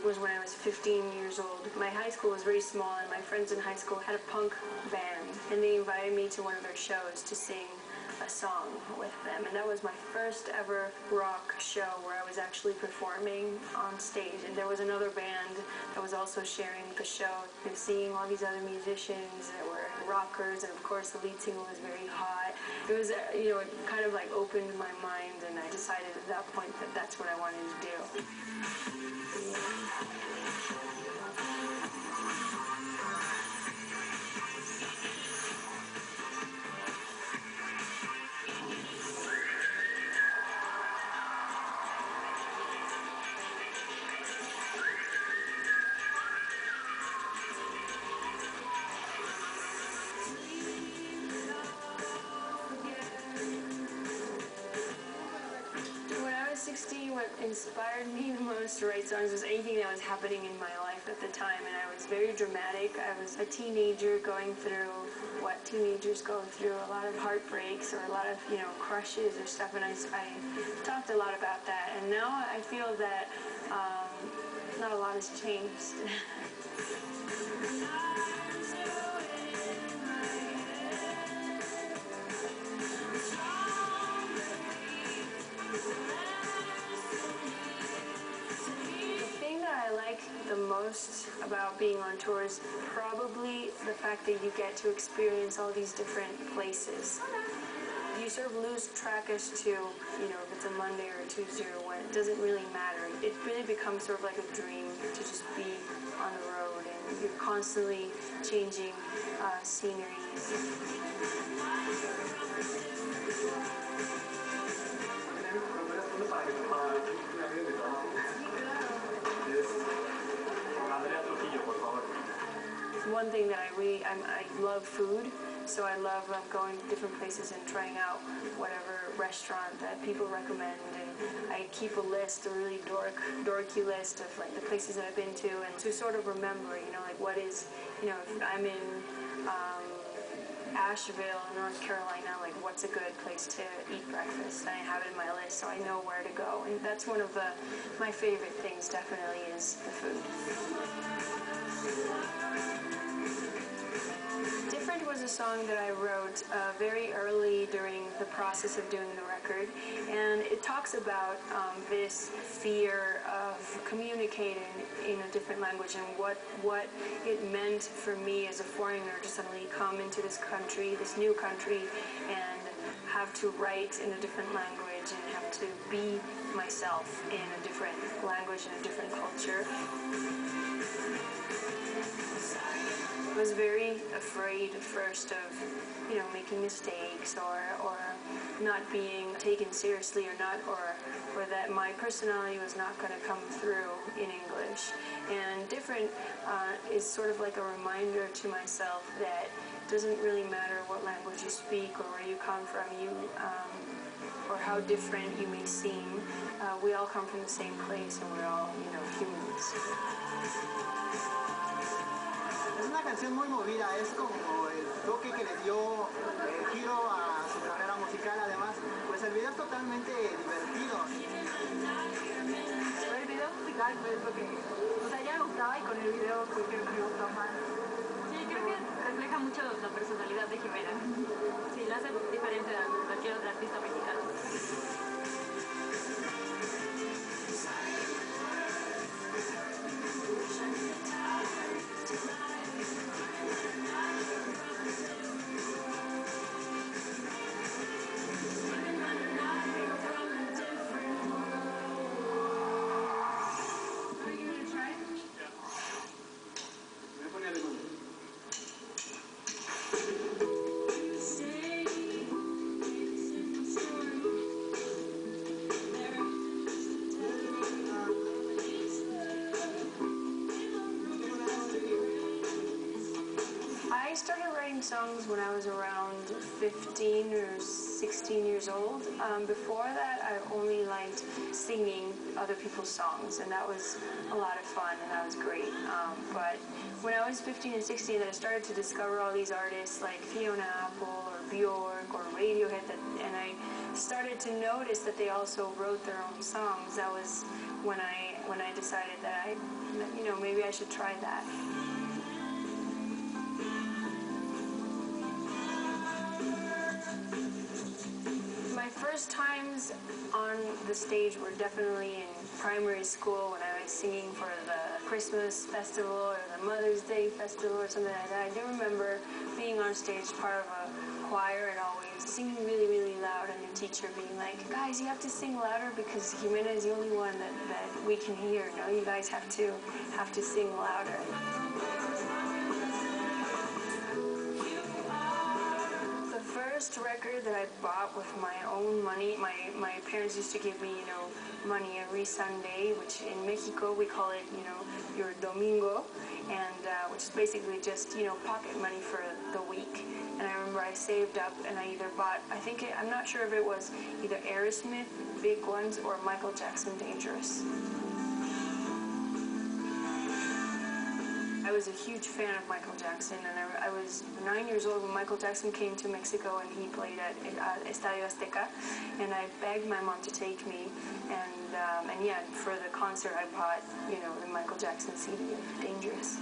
was when I was 15 years old. My high school was very small, and my friends in high school had a punk band, and they invited me to one of their shows to sing a song with them, and that was my first ever rock show where I was actually performing on stage. And there was another band that was also sharing the show, and seeing all these other musicians that were rockers, and of course the lead singer was very hot. It was, you know, it kind of like opened my mind, and I decided at that point that that's what I wanted to do. What inspired me the most to write songs was anything that was happening in my life at the time, and I was very dramatic. I was a teenager going through what teenagers go through, a lot of heartbreaks or a lot of, you know, crushes or stuff, and I talked a lot about that, and now I feel that not a lot has changed. The most about being on tour is probably the fact that you get to experience all these different places. You sort of lose track as to, you know, if it's a Monday or a Tuesday or when. It doesn't really matter. It really becomes sort of like a dream to just be on the road, and you're constantly changing sceneries. One thing that I love food, so I love going to different places and trying out whatever restaurant that people recommend, and I keep a list, a really dorky list of like the places that I've been to, and to sort of remember, you know, like what is, you know, if I'm in Asheville, North Carolina, like what's a good place to eat breakfast, and I have it in my list so I know where to go, and that's one of my favorite things definitely is the food. Different was a song that I wrote very early during the process of doing the record, and it talks about this fear of communicating in a different language and what it meant for me as a foreigner to suddenly come into this country, this new country, and have to write in a different language and have to be myself in a different language and a different culture. I was very afraid at first of, you know, making mistakes or not being taken seriously or that my personality was not going to come through in English. And different is sort of like a reminder to myself that it doesn't really matter what language you speak or where you come from, or how different you may seem. We all come from the same place, and we're all, you know, humans. Es una canción muy movida, es como el toque que le dio giro a su carrera musical. Además, pues el video es totalmente divertido. El video musical pues lo que, o sea, ya me gustaba, y con el video creo que me gustó más. Sí, creo que refleja mucho la personalidad de Ximena. Sí, la hace diferente a cualquier otra artista mexicana. songs when I was around 15 or 16 years old. Before that, I only liked singing other people's songs, and that was a lot of fun, and that was great. But when I was 15 and 16, I started to discover all these artists like Fiona Apple or Bjork or Radiohead, and I started to notice that they also wrote their own songs. That was when I decided that maybe I should try that. My first times on the stage were definitely in primary school when I was singing for the Christmas festival or the Mother's Day festival or something like that. I do remember being on stage part of a choir and always singing really, really loud, and the teacher being like, guys, you have to sing louder because Ximena is the only one that we can hear. No, you guys have to sing louder. The first record that I bought with my own money, my parents used to give me, money every Sunday, which in Mexico we call it, your domingo, and which is basically just, pocket money for the week. And I remember I saved up and I either bought, I'm not sure if it was either Aerosmith, Big Ones, or Michael Jackson, Dangerous. I was a huge fan of Michael Jackson, and I was 9 years old when Michael Jackson came to Mexico and he played at Estadio Azteca, and I begged my mom to take me, and yeah, for the concert I bought, the Michael Jackson CD of Dangerous.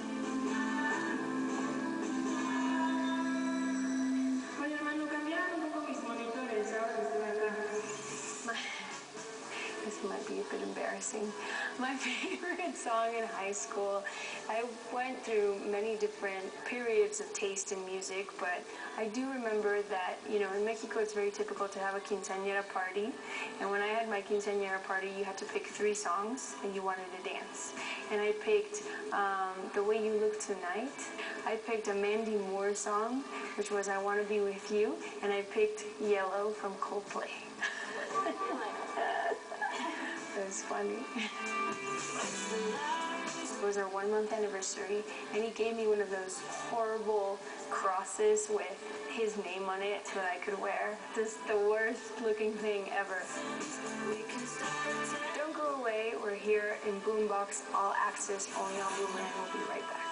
This might be a bit embarrassing. My favorite song in high school, I went through many different periods of taste in music, but I do remember that, in Mexico it's very typical to have a quinceañera party, and when I had my quinceañera party, you had to pick 3 songs, and you wanted to dance. And I picked The Way You Look Tonight, I picked a Mandy Moore song, which was I Want to Be With You, and I picked Yellow from Coldplay. It was funny. It was our 1-month anniversary, and he gave me one of those horrible crosses with his name on it that I could wear. This is the worst looking thing ever. Don't go away. We're here in Boombox All Access only on Boom, and we'll be right back.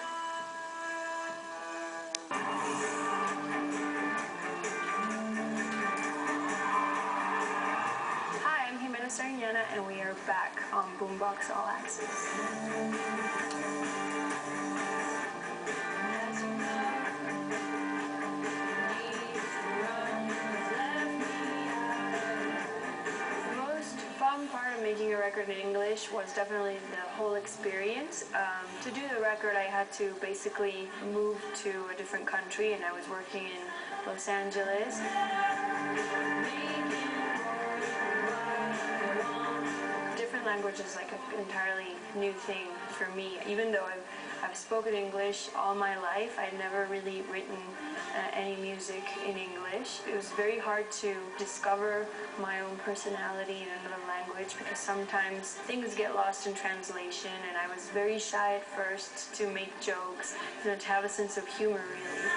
Ximena Sariñana, and we are back on Boombox All Access. The most fun part of making a record in English was definitely the whole experience. To do the record, I had to basically move to a different country, and I was working in Los Angeles. Language is like an entirely new thing for me. Even though I've spoken English all my life, I'd never really written any music in English. It was very hard to discover my own personality in another language because sometimes things get lost in translation, and I was very shy at first to make jokes, to have a sense of humor really.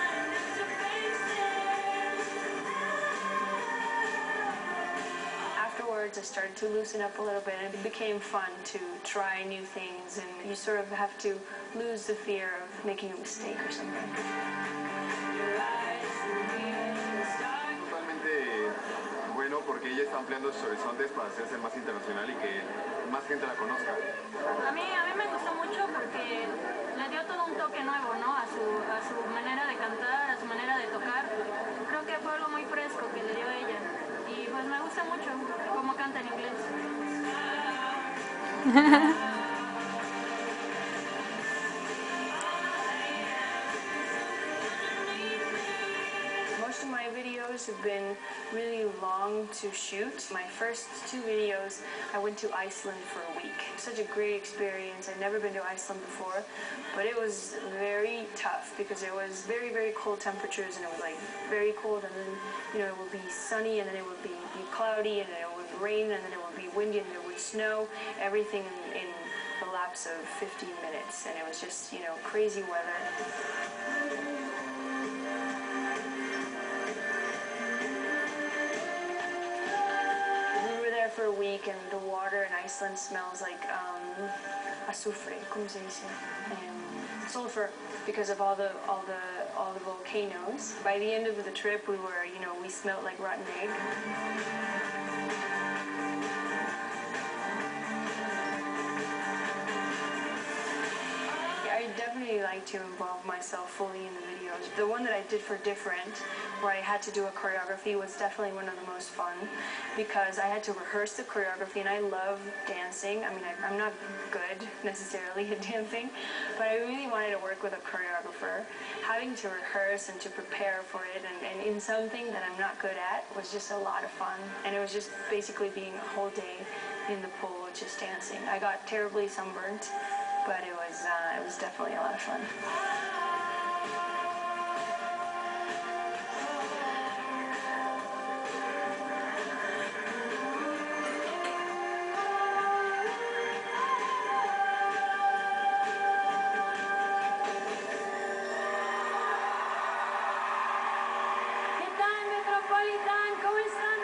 Afterwards, I started to loosen up a little bit, and it became fun to try new things, and you sort of have to lose the fear of making a mistake or something. Totalmente bueno porque ella está ampliando sus horizontes para hacerse más internacional y que más gente la conozca. A mí me gustó mucho porque le dio todo un toque nuevo, ¿no? A su manera de cantar, a su manera de tocar. Creo que fue algo muy fresco que le dio a ella. Y pues me gusta mucho cómo canta en inglés. Most of my videos have been really long to shoot. My first 2 videos, I went to Iceland for a week. Such a great experience. I'd never been to Iceland before, but it was very tough because it was very, very cold temperatures, and it was like very cold, and then it would be sunny, and then it would be cloudy, and then it would rain, and then it would be windy, and it would snow. Everything in the lapse of 15 minutes, and it was just crazy weather. for a week, and the water in Iceland smells like azufre, ¿cómo se dice? Sulfur, because of all the volcanoes. By the end of the trip, we smelled like rotten egg. I definitely like to involve myself fully in the videos. The one that I did for Different, where I had to do a choreography, was definitely one of the most fun because I had to rehearse the choreography, and I love dancing. I mean, I'm not good necessarily at dancing, but I really wanted to work with a choreographer. Having to rehearse and to prepare for it and in something that I'm not good at was just a lot of fun, and it was just basically being a whole day in the pool just dancing. I got terribly sunburnt, but it was definitely a lot of fun. ¿Qué tal, Metropolitan? ¿Cómo estamos?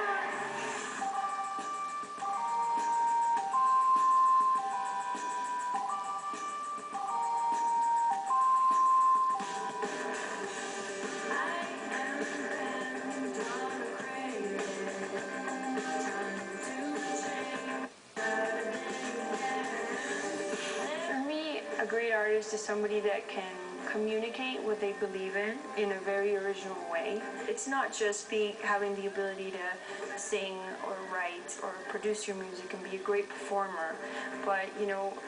For me, a great artist is somebody that can communicate what they believe in a very original way. It's not just having the ability to sing or write or produce your music and be a great performer, but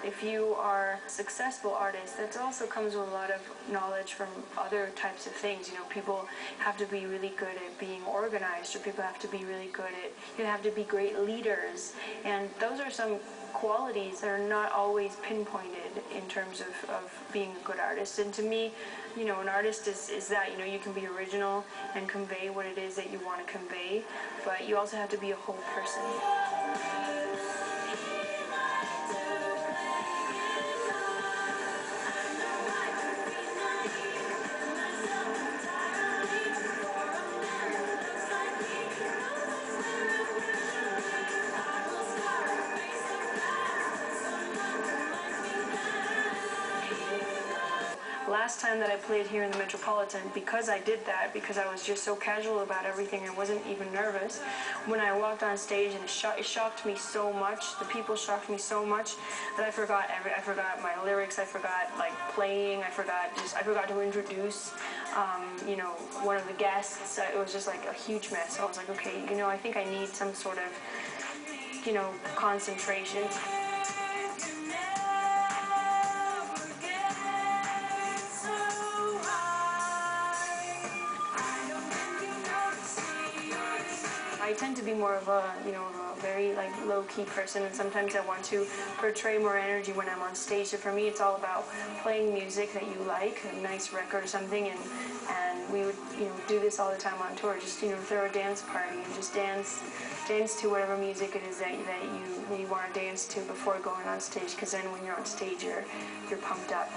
if you are a successful artist, that also comes with a lot of knowledge from other types of things. People have to be really good at being organized, or people have to be really good at, have to be great leaders, and those are some qualities that are not always pinpointed in terms of being a good artist. And to me, an artist is that, you can be original and convey what it is that you want to convey, but you also have to be a whole person. Last time that I played here in the Metropolitan, because I did that, because I was just so casual about everything and wasn't even nervous, when I walked on stage, and it shocked me so much, the people shocked me so much, that I forgot my lyrics, I forgot playing, I forgot to introduce one of the guests. It was just like a huge mess. So I was like, okay, I think I need some sort of concentration. I tend to be more of a, a very low-key person, and sometimes I want to portray more energy when I'm on stage. So for me, it's all about playing music that you like, a nice record or something, and we would, do this all the time on tour. Just, throw a dance party and just dance to whatever music it is that you want to dance to before going on stage, because then when you're on stage, you're pumped up.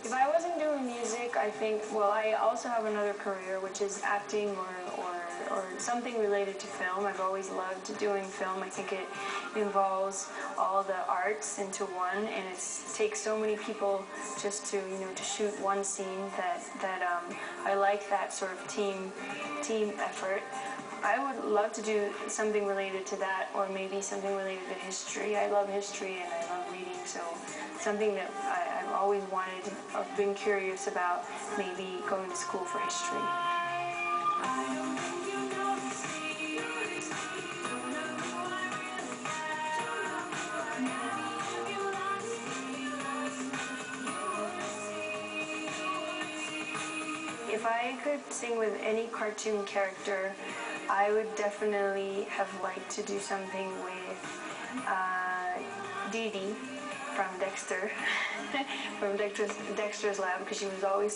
If I wasn't doing music, I think, I also have another career, which is acting or something related to film. I've always loved doing film. I think it involves all the arts into one, and it takes so many people just to, to shoot one scene that I like that sort of team effort. I would love to do something related to that, or maybe something related to history. I love history and I love reading, so something that I've always wanted, I've been curious about, maybe going to school for history. If I could sing with any cartoon character, I would definitely have liked to do something with Dee Dee from Dexter, from Dexter's Lab, because she was always